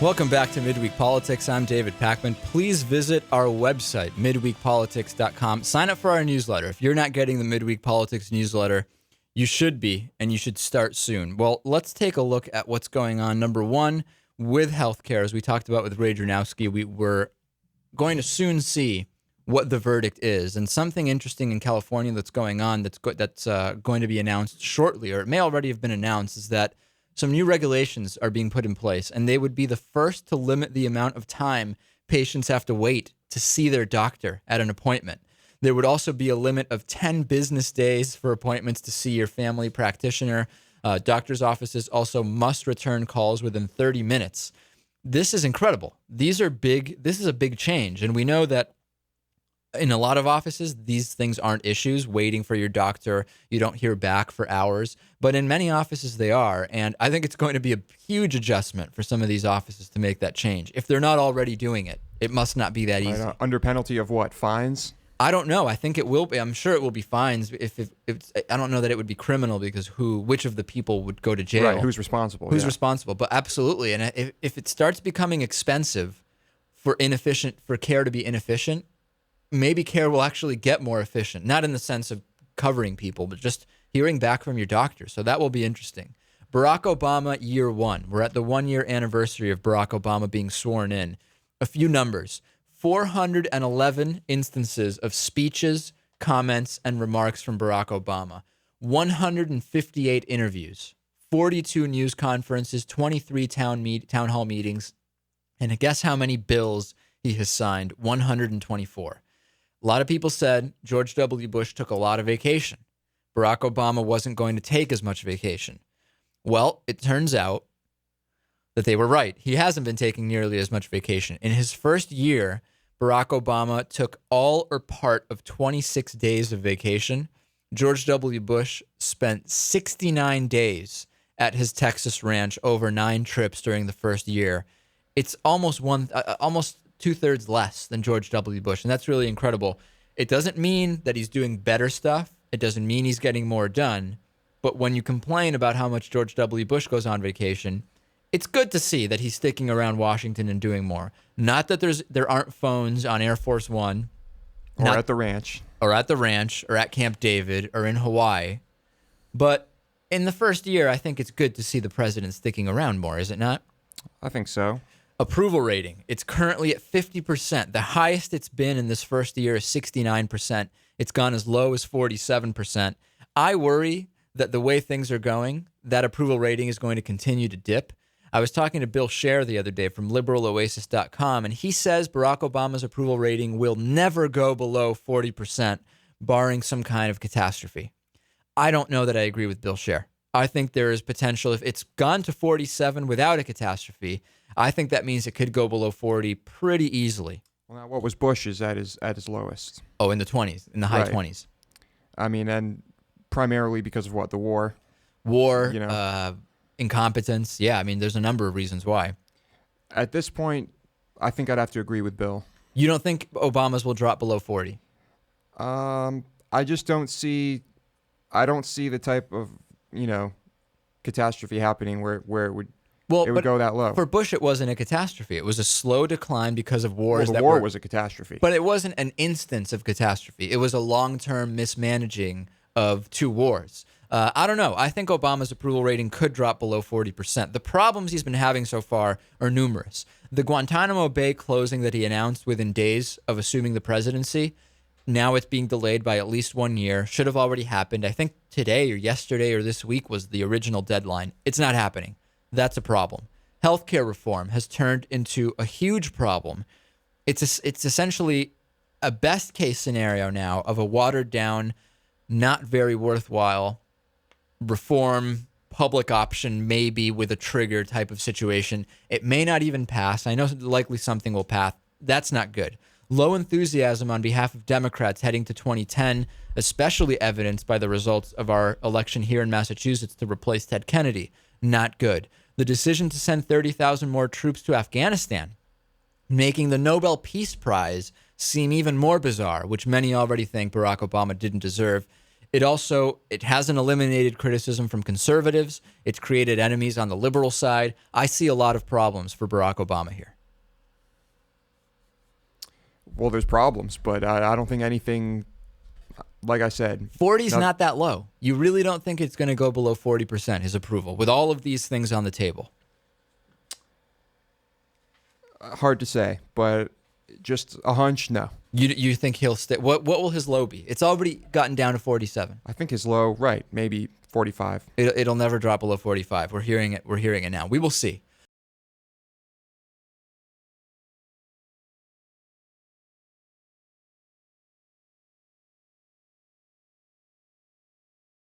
Welcome back to Midweek Politics. I'm David Pakman. Please visit our website, midweekpolitics.com. Sign up for our newsletter. If you're not getting the Midweek Politics newsletter, you should be, and you should start soon. Well, let's take a look at what's going on. Number one, with healthcare, as we talked about with Ray Dranowski, we're going to soon see what the verdict is. And something interesting in California that's going on that's going to be announced shortly, or it may already have been announced, is that some new regulations are being put in place, and they would be the first to limit the amount of time patients have to wait to see their doctor at an appointment. There would also be a limit of 10 business days for appointments to see your family practitioner. Doctors' offices also must return calls within 30 minutes. This is incredible. These are big. This is a big change, and we know that in a lot of offices, these things aren't issues. Waiting for your doctor, you don't hear back for hours. But in many offices, they are. And I think it's going to be a huge adjustment for some of ththese offices to make that change. If they're not already doing it, it must not be that easy. Under penalty of what? Fines? I don't know. I think it will be. I'm sure it will be fines. If I don't know that it would be criminal, because which of the people would go to jail? Right. Who's responsible? Who's responsible? But absolutely. And if it starts becoming expensive for care to be inefficient, maybe care will actually get more efficient, not in the sense of covering people, but just hearing back from your doctor. So that will be interesting. Barack Obama, year one. We're at the 1-year anniversary of Barack Obama being sworn in. A few numbers: 411 instances of speeches, comments, and remarks from Barack Obama, 158 interviews, 42 news conferences, 23 town hall meetings, and guess how many bills he has signed? 124. A lot of people said George W. Bush took a lot of vacation. Barack Obama wasn't going to take as much vacation. Well, it turns out that they were right. He hasn't been taking nearly as much vacation. In his first year, Barack Obama took all or part of 26 days of vacation. George W. Bush spent 69 days at his Texas ranch over 9 trips during the first year. It's almost 2/3 less than George W. Bush, and that's really incredible. It doesn't mean that he's doing better stuff. It doesn't mean he's getting more done. But when you complain about how much George W. Bush goes on vacation, it's good to see that he's sticking around Washington and doing more. Not that there aren't phones on Air Force One. Or at the ranch. Or at the ranch, or at Camp David, or in Hawaii. But in the first year, I think it's good to see the president sticking around more, is it not? I think so. Approval rating. It's currently at 50%. The highest it's been in this first year is 69%. It's gone as low as 47%. I worry that the way things are going, that approval rating is going to continue to dip. I was talking to Bill Scher the other day from liberaloasis.com, and he says Barack Obama's approval rating will never go below 40%, barring some kind of catastrophe. I don't know that I agree with Bill Scher. I think there is potential. If it's gone to 47 without a catastrophe, I think that means it could go below 40 pretty easily. Well, now what was Bush's at his lowest? Oh, in the 20s, in the high 20s. I mean, and primarily because of what? The war? War, incompetence. Yeah, I mean, there's a number of reasons why. At this point, I think I'd have to agree with Bill. You don't think Obama's will drop below 40? I just don't see the type of, catastrophe happening where it would go that low. For Bush, it wasn't a catastrophe. It was a slow decline because of wars. Well, the war was a catastrophe. But it wasn't an instance of catastrophe. It was a long-term mismanaging of 2 wars. I don't know. I think Obama's approval rating could drop below 40%. The problems he's been having so far are numerous. The Guantanamo Bay closing that he announced within days of assuming the presidency, now it's being delayed by at least 1 year. Should have already happened. I think today or yesterday or this week was the original deadline. It's not happening. That's a problem. Healthcare reform has turned into a huge problem. It's essentially a best case scenario now of a watered down, not very worthwhile reform, public option, maybe with a trigger type of situation. It may not even pass. I know likely something will pass. That's not good. Low enthusiasm on behalf of Democrats heading to 2010, especially evidenced by the results of our election here in Massachusetts to replace Ted Kennedy. Not good. The decision to send 30,000 more troops to Afghanistan, making the Nobel Peace Prize seem even more bizarre, which many already think Barack Obama didn't deserve. It hasn't eliminated criticism from conservatives. It's created enemies on the liberal side. I see a lot of problems for Barack Obama here. Well, there's problems, but I don't think anything, like I said. 40 is not that low. You really don't think it's going to go below 40%, his approval, with all of these things on the table? Hard to say, but just a hunch, no. You think he'll stay? What will his low be? It's already gotten down to 47. I think his low, right, maybe 45. It'll never drop below 45. We're hearing it now. We will see.